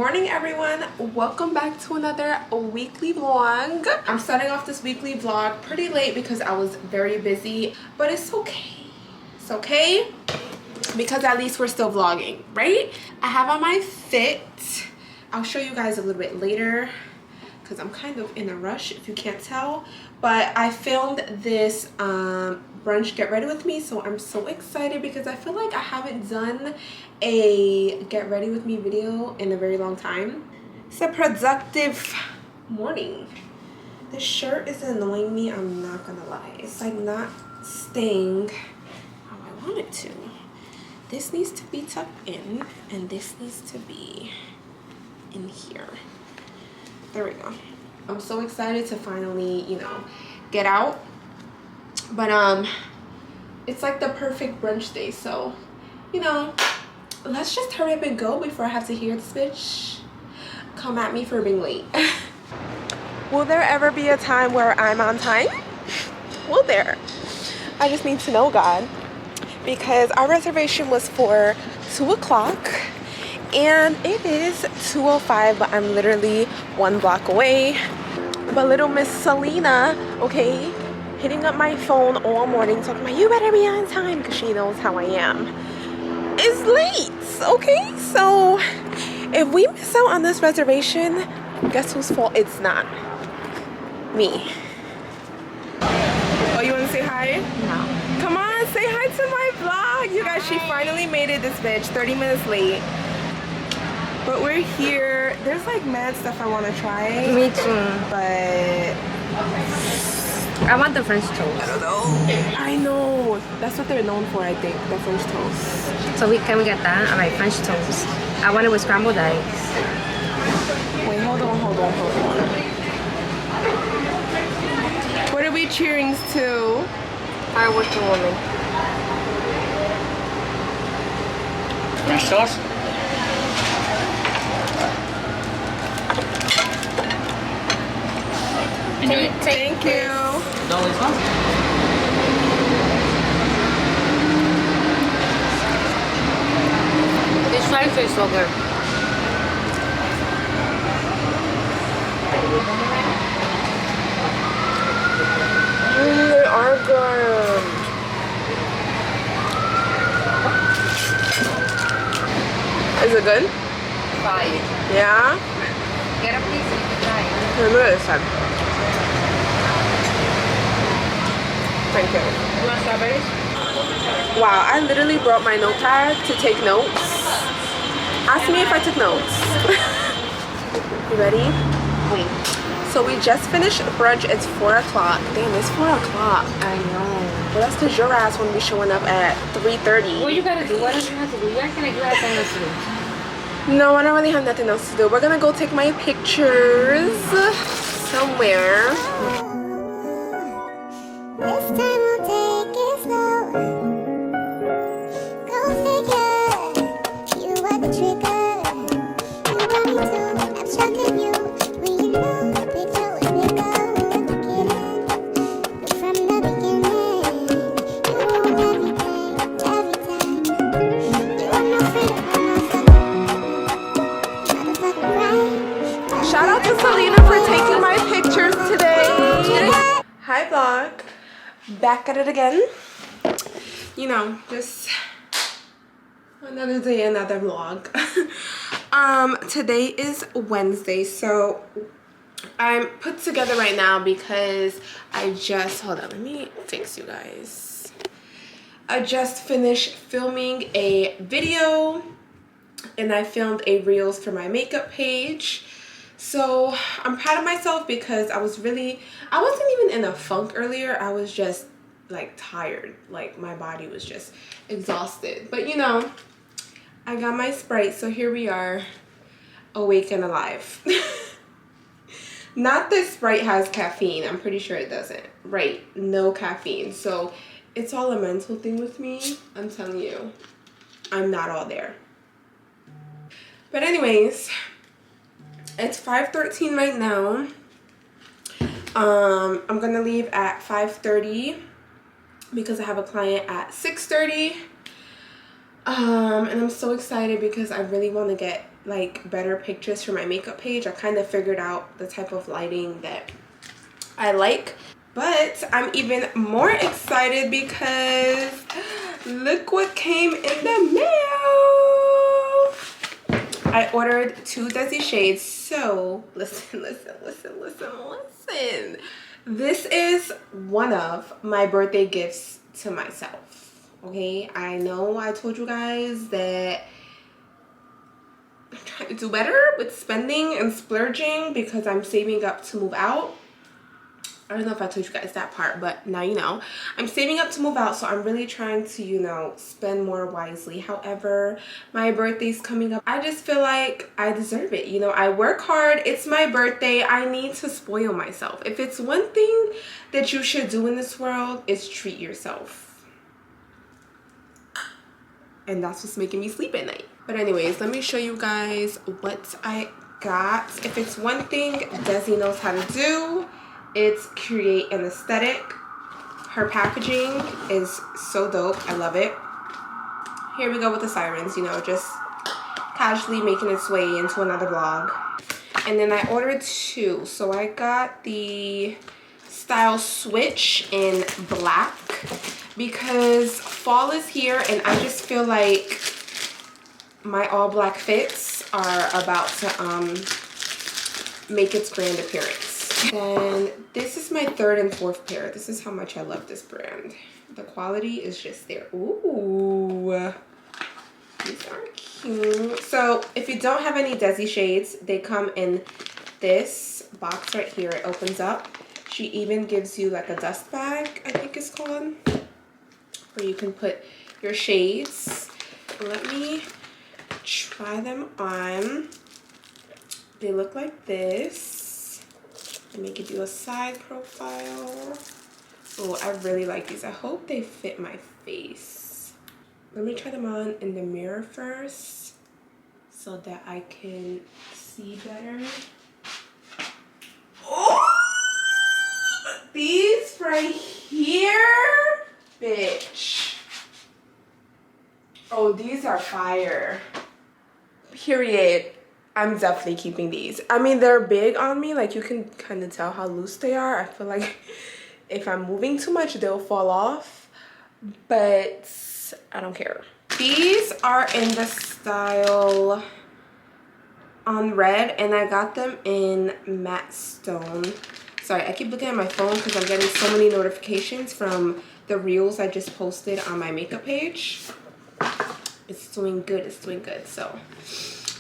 morning everyone, welcome back to another weekly vlog. I'm starting off this weekly vlog pretty late because I was very busy, but it's okay because at least we're still vlogging, right? I have on my fit. I'll show you guys a little bit later because I'm kind of in a rush if you can't tell, but I filmed this brunch get ready with me, so I'm so excited because I feel like I haven't done a get ready with me video in a very long time. It's a productive morning. This shirt is annoying me, I'm not gonna lie. It's like not staying how I want it to. This needs to be tucked in and this needs to be in here. There we go. I'm so excited to finally, you know, get out. But it's like the perfect brunch day, so you know, let's just hurry up and go before I have to hear this bitch come at me for being late. Will there ever be a time where I'm on time? Will there? I just need to know, God, because our reservation was for 2 o'clock and it is 2:05, but I'm literally 1 block away. But little Miss Selena, okay, hitting up my phone all morning talking about you better be on time because she knows how I am, is late. Okay, so if we miss out on this reservation, guess whose fault it's not? Me. Oh, you want to say hi? No. Come on, say hi to my vlog. You guys, she finally made it, this bitch, 30 minutes late. But we're here. There's like mad stuff I want to try. Me too. But I want the French toast. I don't know. I know. That's what they're known for, I think. The French toast. So can we get that? All right, French toast. I want it with scrambled eggs. Wait, hold on. What are we cheering to? Hard working woman. French toast? Enjoy it. Thank you. Don't waste one. This fries is so good. They are good. Is it good? Try it. Yeah? Get a piece and you can try it. Look at this one. Thank you. You want strawberries? Wow, I literally brought my notepad to take notes. Ask me if I took notes. You ready? Wait. So we just finished brunch. It's 4 o'clock. Damn, it's 4 o'clock. I know. Well, that's because your ass won't be showing up at 3:30. What you gotta do? What do you have to do? You acting like you have something else to do. No, I don't really have nothing else to do. We're gonna go take my pictures somewhere. This time we'll take it slow. Go figure. You are the trigger. You want me to abstract you. We know the picture was bigger at the beginning. But from the beginning, you own everything, every time. You are no freedom, motherfucking right. Shout out to Selena for taking my pictures today. Hi vlog. Back at it again. You know, just another day, another vlog. Today is Wednesday, so I'm put together right now because I just, hold on, let me fix you guys. I just finished filming a video and I filmed a reels for my makeup page. So I'm proud of myself because I wasn't even in a funk earlier. I was just like tired, like my body was just exhausted. But you know, I got my Sprite, so here we are, awake and alive. Not that Sprite has caffeine, I'm pretty sure it doesn't. Right, no caffeine. So it's all a mental thing with me. I'm telling you, I'm not all there. But anyways, it's 5:13 right now. I'm gonna leave at 5:30 because I have a client at 6:30. And I'm so excited because I really want to get like better pictures for my makeup page. I kind of figured out the type of lighting that I like. But I'm even more excited because look what came in the mail. I ordered 2 Dezi shades. So listen. This is one of my birthday gifts to myself. Okay, I know I told you guys that I'm trying to do better with spending and splurging because I'm saving up to move out. I don't know if I told you guys that part, but now you know. I'm saving up to move out, so I'm really trying to, you know, spend more wisely. However, my birthday's coming up. I just feel like I deserve it. You know, I work hard. It's my birthday. I need to spoil myself. If it's one thing that you should do in this world, it's treat yourself. And that's what's making me sleep at night. But anyways, let me show you guys what I got. If it's one thing Dezi knows how to do, it's create an aesthetic. Her packaging is so dope. I love it. Here we go with the sirens, you know, just casually making its way into another vlog. And then I ordered 2. So I got the style switch in black because fall is here and I just feel like my all black fits are about to make its grand appearance. And this is my 3rd and 4th pair. This is how much I love this brand. The quality is just there. Ooh, these are cute. So if you don't have any Dezi shades, they come in this box right here. It opens up. She even gives you like a dust bag, I think it's called, where you can put your shades. Let me try them on. They look like this. Let me give you a side profile. Oh, I really like these. I hope they fit my face. Let me try them on in the mirror first so that I can see better. Oh, these right here, bitch. Oh, these are fire. Period. I'm definitely keeping these. I mean, they're big on me. Like, you can kind of tell how loose they are. I feel like if I'm moving too much, they'll fall off. But I don't care. These are in the style on red. And I got them in matte stone. Sorry, I keep looking at my phone because I'm getting so many notifications from the reels I just posted on my makeup page. It's doing good. It's doing good. So...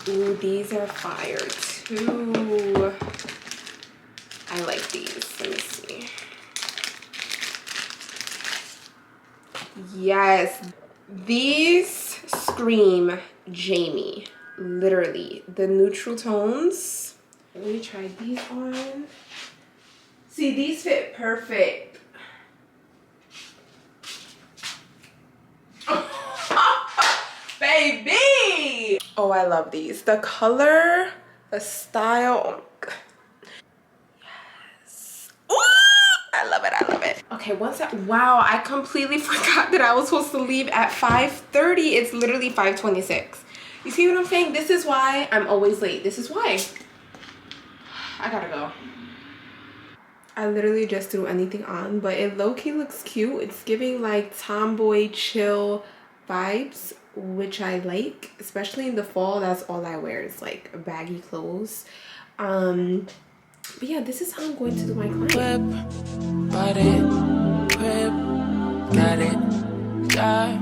ooh, these are fire too. I like these. Let me see. Yes, these scream Jamie. Literally, the neutral tones. Let me try these on. See, these fit perfect. Baby! Oh, I love these. The color, the style. Oh my God. Yes. Ooh, I love it. I love it. Okay, wow, I completely forgot that I was supposed to leave at 5:30. It's literally 5:26. You see what I'm saying? This is why I'm always late. This is why. I gotta go. I literally just threw anything on, but it low-key looks cute. It's giving like tomboy chill vibes, which I like, especially in the fall. That's all I wear is like baggy clothes. But yeah, this is how I'm going to do my client. Whip, bought it, whip, got it, got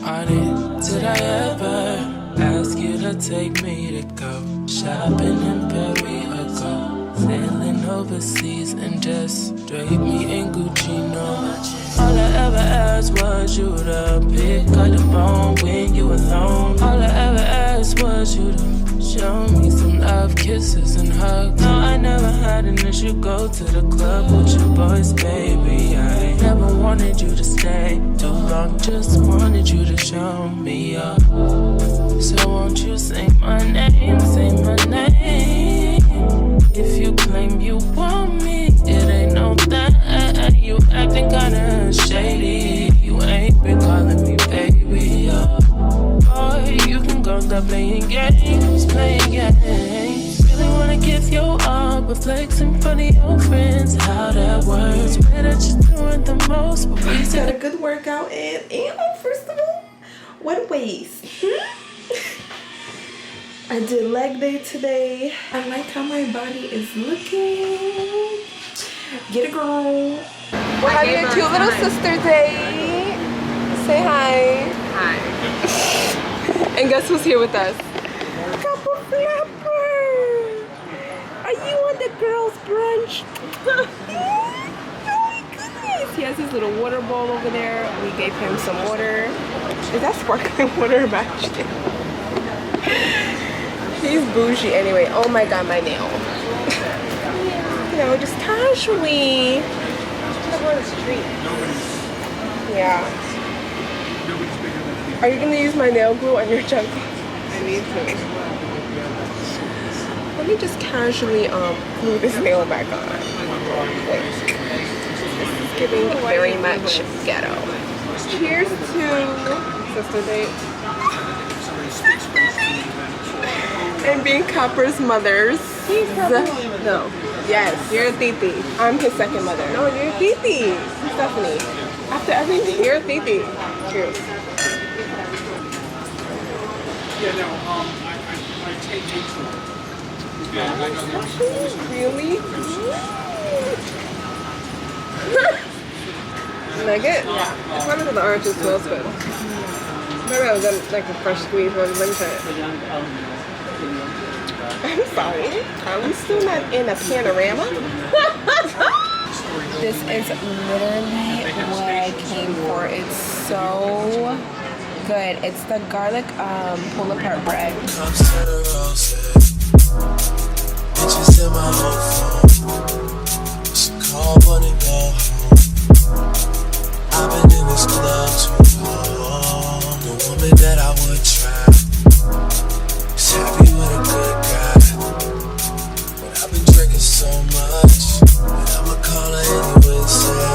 on it. Did I ever ask you to take me to go shopping in Paris or go sailing overseas and just drape me in Gucci? No, all I ever asked was you to pick up the phone when you alone. All I ever asked was you to show me some love, kisses and hugs. No, I never had an issue. Go to the club with your boys, baby. I never wanted you to stay too long. Just wanted you to show me up. So won't you say my name, say my name. If you claim you want me, it ain't no that. You acting kinda shady. You ain't been calling me baby. Boy, you can go stop playing games. depends how that works. Pray that you're doing the most, but we Got a good workout in. And first of all, what waist? I did leg day today. I like how my body is looking. Get a girl. We're having a cute little sister day. Say hi. Hi. And guess who's here with us? Couple Flapper. Are you on the girls' brunch? Oh my goodness. He has his little water bowl over there. We gave him some water. Is that sparkling water matched? He's bougie anyway. Oh my god, my nail. You know, just casually. Yeah. Are you gonna use my nail glue on your junk? I need to. Let me just casually glue this nail back on. Quick. This is giving very much ghetto. Cheers to sister date. And being Copper's mothers. No. Yes. You're a titi. I'm his second mother. No, you're a titi. Stephanie. After everything. You're a titi. Cheers. Yeah, no, I take Really? Like it? Yeah. It's one of the oranges smells good. Maybe I was like a fresh squeeze one. Let me try it. I'm sorry. Are we still not in a panorama? This is literally what I came for. It's so good. It's the garlic pull apart bread. comes to the roses, bitches in my whole phone. She call but it go home. I've been in this club too long. The woman that I would try is happy with a good guy, but I've been drinking so much that I'ma call her anyway and say,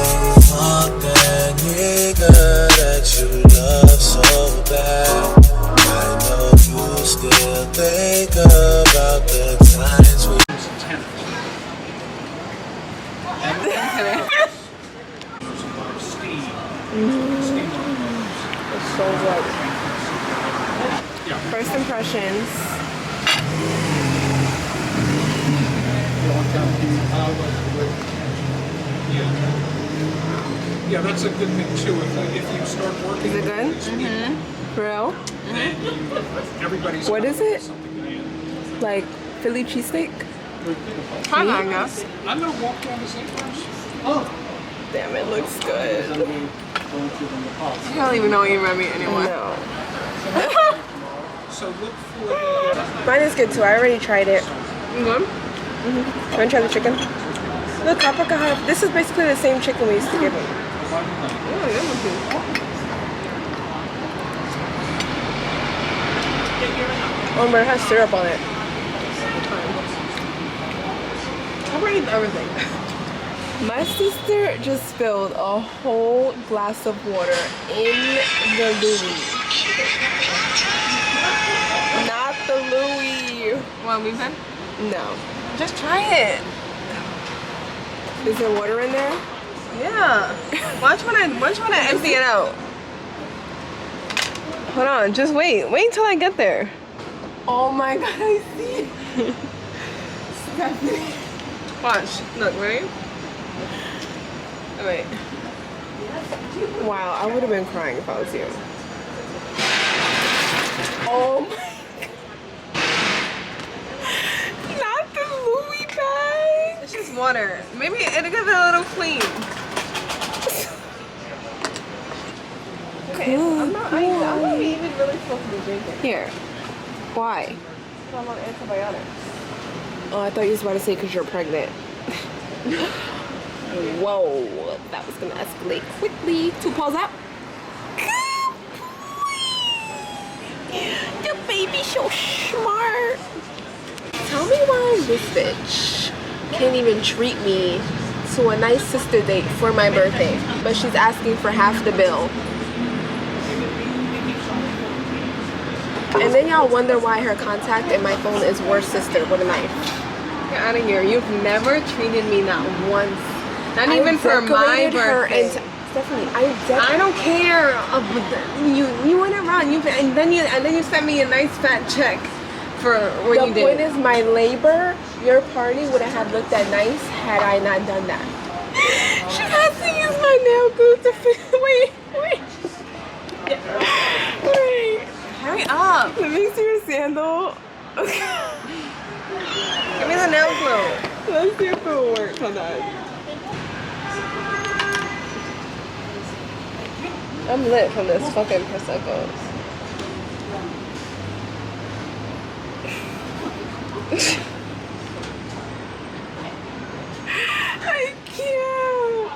fuck that nigga that you love so bad. I know you still think about the times we It's so good. First impressions. Yeah, that's a good thing too. If you start working, Is it good? For real? then everybody's What is it? something to add. Like Philly cheesesteak? Kind of, I guess. I'm gonna walk down the same place. Damn, it looks good. I don't even know what you remind me anymore. No. So look for the Mine is good too. I already tried it. You good? You want to try the chicken? Look, Copper can have. This is basically the same chicken we used to give him. Oh, yeah, Oh, but it has syrup on it. I already eat everything. My sister just spilled a whole glass of water in the Louis. Not the Louis. Want we've had? No. Just try it. Is there water in there? Yeah. Watch when I empty it out. Hold on, just wait. Wait until I get there. Oh my god, I see. Stephanie. Watch. Look, ready? Oh, wait. Wow, I would have been crying if I was you. Oh my god. Not the Louis bag. It's just water. Maybe it'll give it a little clean. Okay, I'm not even really supposed to be drinking. Here. Why? I'm on antibiotics. Oh, I thought you was about to say because you're pregnant. Whoa, that was gonna escalate quickly. 2 paws out. Good boy. The baby's so smart. Tell me why this bitch can't even treat me to a nice sister date for my birthday, but she's asking for half the bill. And then y'all wonder why her contact in my phone is worst sister with a knife. Get out of here. You've never treated me not once. Not even for my birthday. Stephanie, I don't care. You went around. And then you sent me a nice fat check for what you did. The point is, my labor, your party would have looked that nice had I not done that. She has to use my nail glue to fit. Wait. Hurry up. Let me see your sandal. Give me the nail glue. Let's see if it will work. Hold on. I'm lit from this fucking Prosecco. I can't.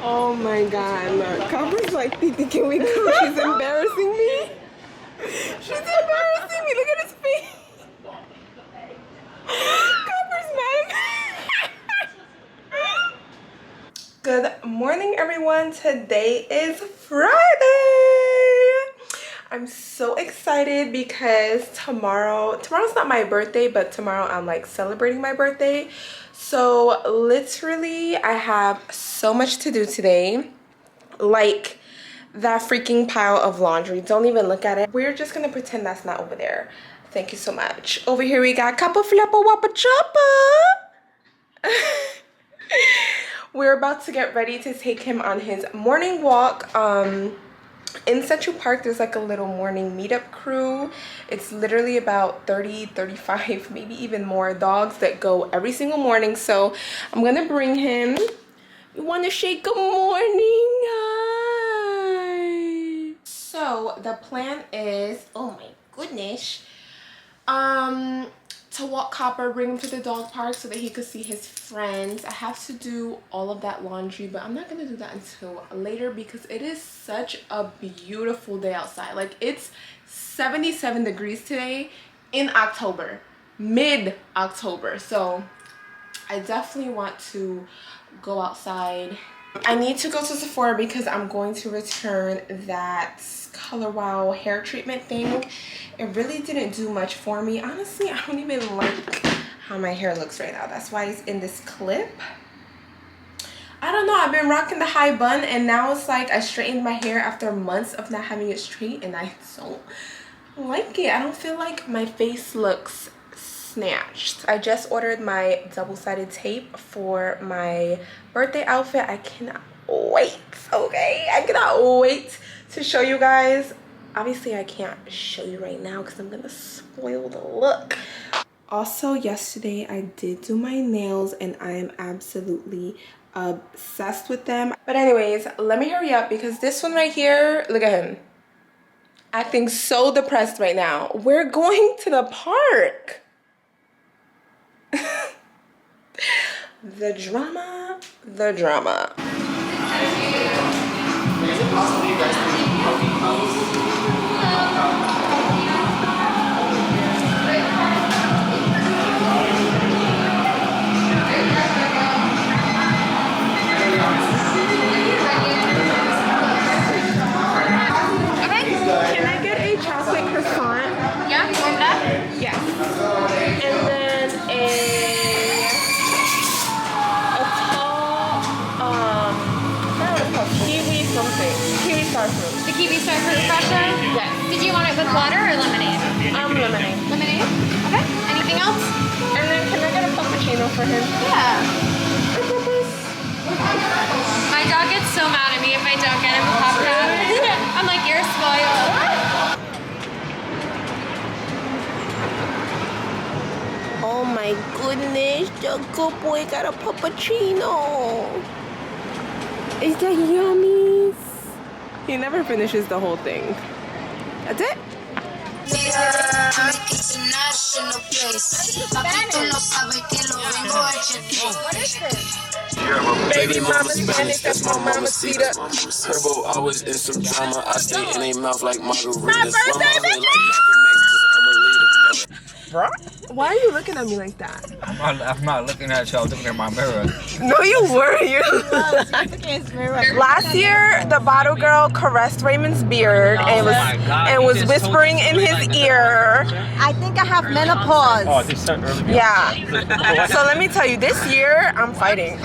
Oh my god, look. Copper's like, Titi, can we go? She's embarrassing me. She's embarrassing me. Look at his face. Copper's mad. Good morning, everyone. Today is Friday. I'm so excited because tomorrow's not my birthday, but tomorrow I'm like celebrating my birthday. So literally I have so much to do today. Like that freaking pile of laundry. Don't even look at it. We're just gonna pretend that's not over there. Thank you so much. Over here we got Kappa Flappa Wappa Choppa. We're about to get ready to take him on his morning walk. In Central Park, there's like a little morning meetup crew. It's literally about 30, 35, maybe even more dogs that go every single morning. So I'm gonna bring him. You wanna shake good morning? Hi. So the plan is, oh my goodness, to walk Copper, bring him to the dog park so that he could see his friends. I have to do all of that laundry, but I'm not gonna do that until later because it is such a beautiful day outside. Like, it's 77 degrees today in October, mid-October. So I definitely want to go outside. I need to go to Sephora because I'm going to return that Color Wow hair treatment thing. It really didn't do much for me. Honestly, I don't even like how my hair looks right now. That's why it's in this clip. I don't know. I've been rocking the high bun and now it's like I straightened my hair after months of not having it straight and I don't like it. I don't feel like my face looks snatched. I just ordered my double-sided tape for my birthday outfit. I cannot wait. Okay, I cannot wait to show you guys. Obviously I can't show you right now because I'm gonna spoil the look. Also, yesterday I did do my nails and I am absolutely obsessed with them. But anyways, let me hurry up because this one right here, look at him acting so depressed right now. We're going to the park. The drama. Is it possible you guys can help me pose? Can I get a chocolate croissant? Yeah, you want that? Yes. And then a tall, kiwi something. Kiwi star fruit. The kiwi star fruit refresher? Yes. Did you want it with water or lemonade? Lemonade. Lemonade? Okay. Anything else? And then can I get a cappuccino for him? Yeah. My dog gets so mad at me if I don't get him a pop cup. I'm like, you're spoiled. Oh my goodness, the good boy got a puppuccino. Is that yummy? He never finishes the whole thing. That's it. Baby mama Spanish, that's my mama Cita. Herbo always in some drama. I stay in a mouth like margaritas. My birthday, Why are you looking at me like that? I'm not looking at you. I'm looking at my mirror. No, you weren't. Last year, the bottle girl caressed Raymond's beard and was whispering in his ear. I think I have menopause. Oh, they start early. Yeah. So let me tell you, this year I'm fighting.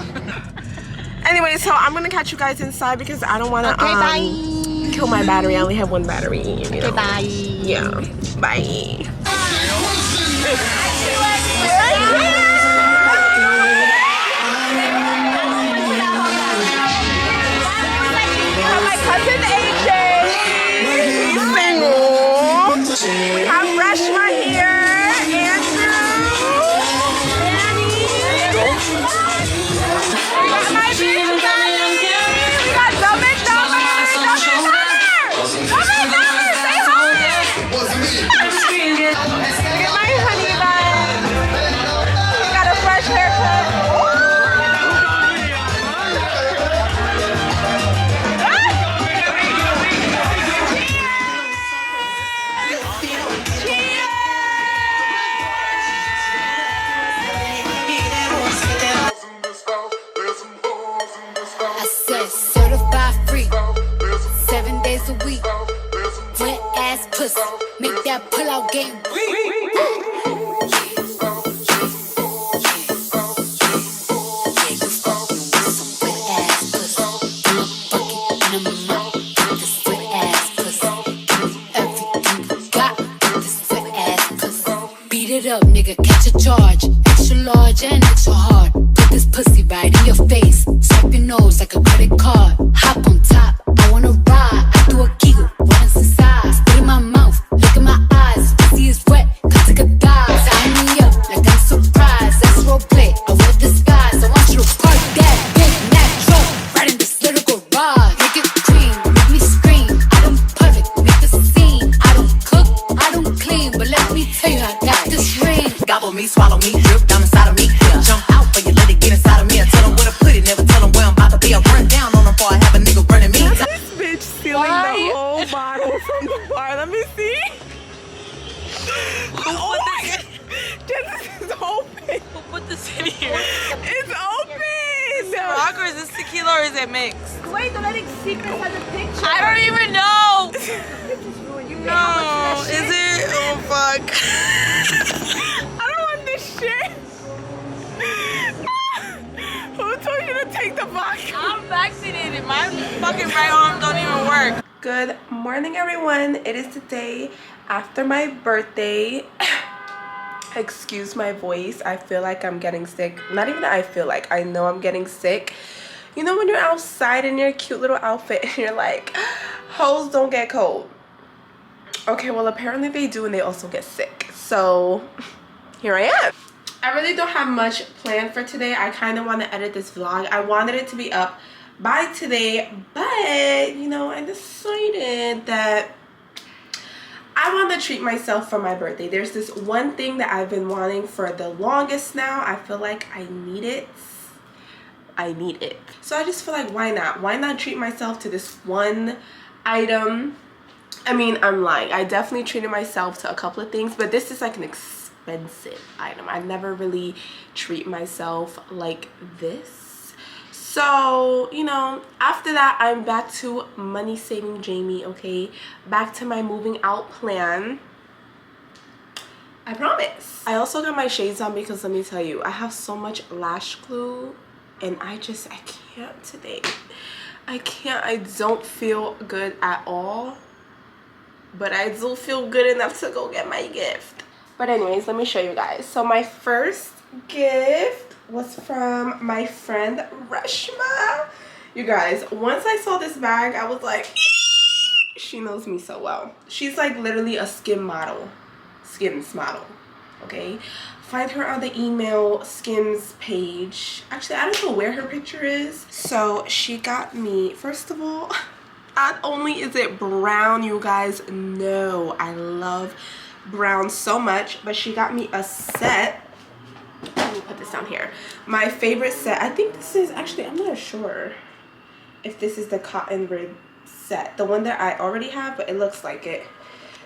Anyway, so I'm gonna catch you guys inside because I don't want to kill my battery. I only have one battery. You know? Bye. Yeah. Bye. My cousin AJ. He's single. We have Reshma here. Andrew. Danny. My bitch, we got Dumber. Say hi. Look at my honey bun. We got a fresh haircut. I said certified free, 7 days a week. Wet ass pussy, make that pull out game. Beat it up, nigga, catch a charge. Extra large and extra hard. Put this pussy right in your face. Swipe your nose like a credit card. Hop on top, I wanna ride. I do a giggle, what is inside? Spit in my mouth, look in my eyes. Pussy is wet, come take a dive. Sign me up like I'm surprised. That's roleplay, I wear disguise. I want you to park that big Mac truck right in this little garage. Make it cream, make me scream. I don't put it, make the scene. I don't cook, I don't clean, but let me tell you, I got this ring. Gobble me, swallow me, drip down inside of me. Yeah. Jump out, but you let it get inside of me. I tell them where to put it, never tell them where I'm about to be. I run down on them before I have a nigga running me. This bitch stealing the whole bottle from the bar. Let me see. Oh my God. This is open. Who put this in here? It's open. Rock or is this tequila or is it mixed? Wait, don't let it secret has a picture. I don't even know. No, is it? Oh fuck. I don't want this shit. Who told you to take the vodka? I'm vaccinated. My fucking right arm don't even work. Good morning, everyone. It is the day after my birthday. Excuse my voice. I feel like I'm getting sick. Not even that I feel like. I know I'm getting sick. You know when you're outside in your cute little outfit and you're like, hoes don't get cold. Okay, well apparently they do and they also get sick. So here I am. I really don't have much planned for today. I kind of want to edit this vlog. I wanted it to be up by today, but you know, I decided that I want to treat myself for my birthday. There's this one thing that I've been wanting for the longest now. I feel like I need it. So I just feel like why not? Why not treat myself to this one item? I mean, I'm lying. I definitely treated myself to a couple of things, but this is like an expensive item. I never really treat myself like this. So, you know, after that, I'm back to money saving Jamie, okay? Back to my moving out plan. I promise. I also got my shades on because let me tell you, I have so much lash glue and I can't today. I can't. I don't feel good at all. But I do feel good enough to go get my gift. But anyways, let me show you guys. So my first gift was from my friend Reshma. You guys, once I saw this bag, I was like, she knows me so well. She's like literally a Skims model, okay? Find her on the email Skims page. Actually, I don't know where her picture is. So she got me, first of all, not only is it brown, you guys know I love brown so much, but she got me a set. Let me put this down here. My favorite set. I think this is actually, I'm not sure if this is the cotton rib set, the one that I already have, but it looks like it.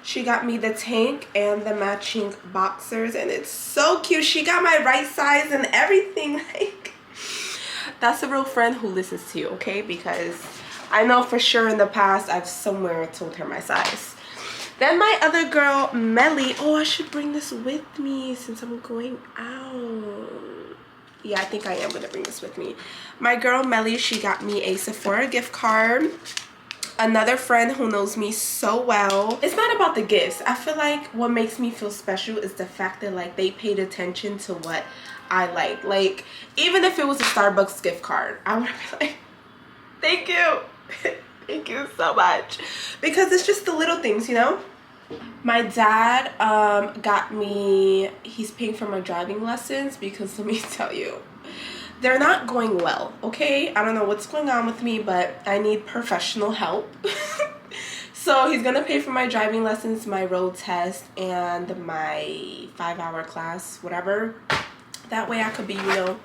She got me the tank and the matching boxers, and it's so cute. She got my right size and everything. Like, that's a real friend who listens to you, okay? Because I know for sure in the past I've somewhere told her my size. Then my other girl, Melly. Oh, I should bring this with me since I'm going out. Yeah, I think I am gonna bring this with me. My girl Melly, she got me a Sephora gift card. Another friend who knows me so well. It's not about the gifts. I feel like what makes me feel special is the fact that like they paid attention to what I like. Like, even if it was a Starbucks gift card, I would be like, thank you. Thank you so much. Because it's just the little things, you know? My dad got me, he's paying for my driving lessons because let me tell you, they're not going well, okay? I don't know what's going on with me, but I need professional help. So he's gonna pay for my driving lessons, my road test, and my 5-hour class, whatever. That way I could be, you know,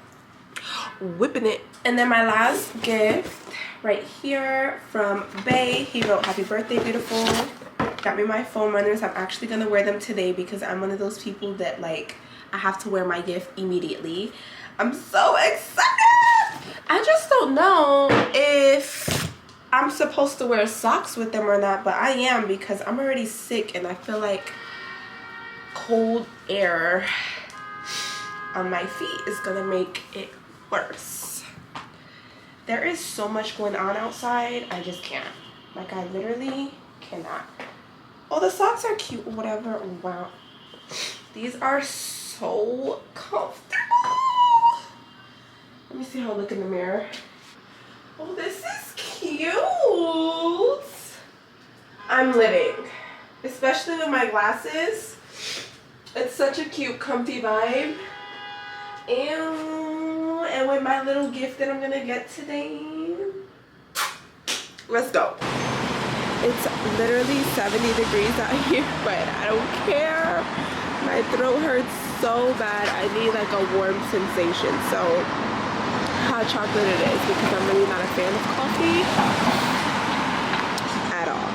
whipping it. And then my last gift right here from Bay, he wrote, "Happy birthday, beautiful." Got me my foam runners. I'm actually gonna wear them today because I'm one of those people that like, I have to wear my gift immediately. I'm so excited. I just don't know if I'm supposed to wear socks with them or not, but I am because I'm already sick and I feel like cold air on my feet is gonna make it worse. There is so much going on outside, I just can't. Like, I literally cannot. Oh, the socks are cute, whatever. Wow, these are so comfortable. Let me see how I look in the mirror. Oh, this is cute. I'm living, especially with my glasses. It's such a cute, comfy vibe. And with my little gift that I'm gonna get today. Let's go. It's literally 70 degrees out here, but I don't care. My throat hurts so bad. I need like a warm sensation. So hot chocolate it is because I'm really not a fan of coffee at all.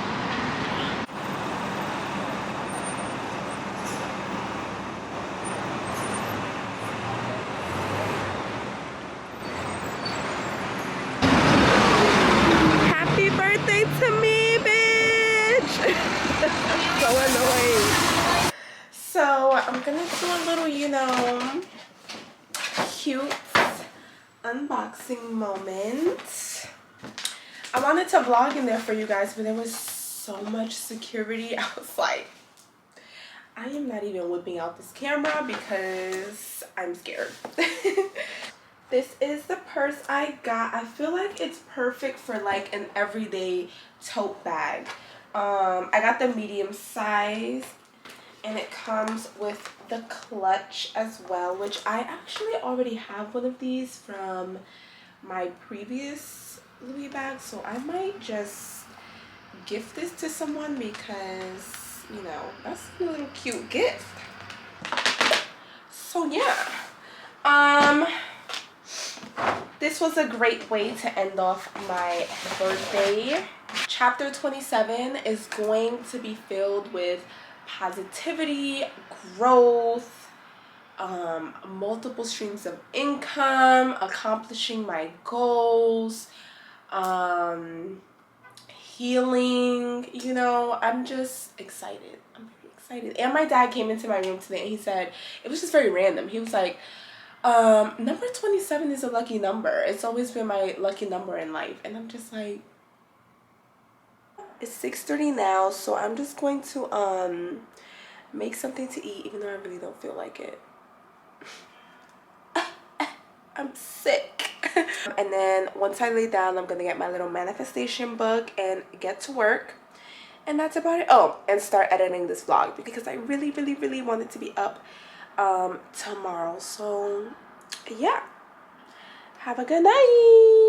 Happy birthday to me, bitch! So annoying. So I'm gonna do a little, you know, cute unboxing moment. I wanted to vlog in there for you guys, but there was so much security. I was like, I am not even whipping out this camera because I'm scared. This is the purse I got. I feel like it's perfect for like an everyday tote bag. I got the medium size and it comes with the clutch as well, which I actually already have one of these from my previous Louis bag, so I might just gift this to someone because, you know, that's a little cute gift. So yeah, this was a great way to end off my birthday. Chapter 27 is going to be filled with positivity, growth, multiple streams of income, accomplishing my goals, healing. You know, I'm just excited. I'm very excited. And my dad came into my room today and he said, it was just very random. He was like, number 27 is a lucky number. It's always been my lucky number in life. And I'm just like, it's 6:30 now, so I'm just going to make something to eat, even though I really don't feel like it. I'm sick. And then once I lay down, I'm gonna get my little manifestation book and get to work. And that's about it. Oh, and start editing this vlog because I really want it to be up tomorrow. So yeah, have a good night.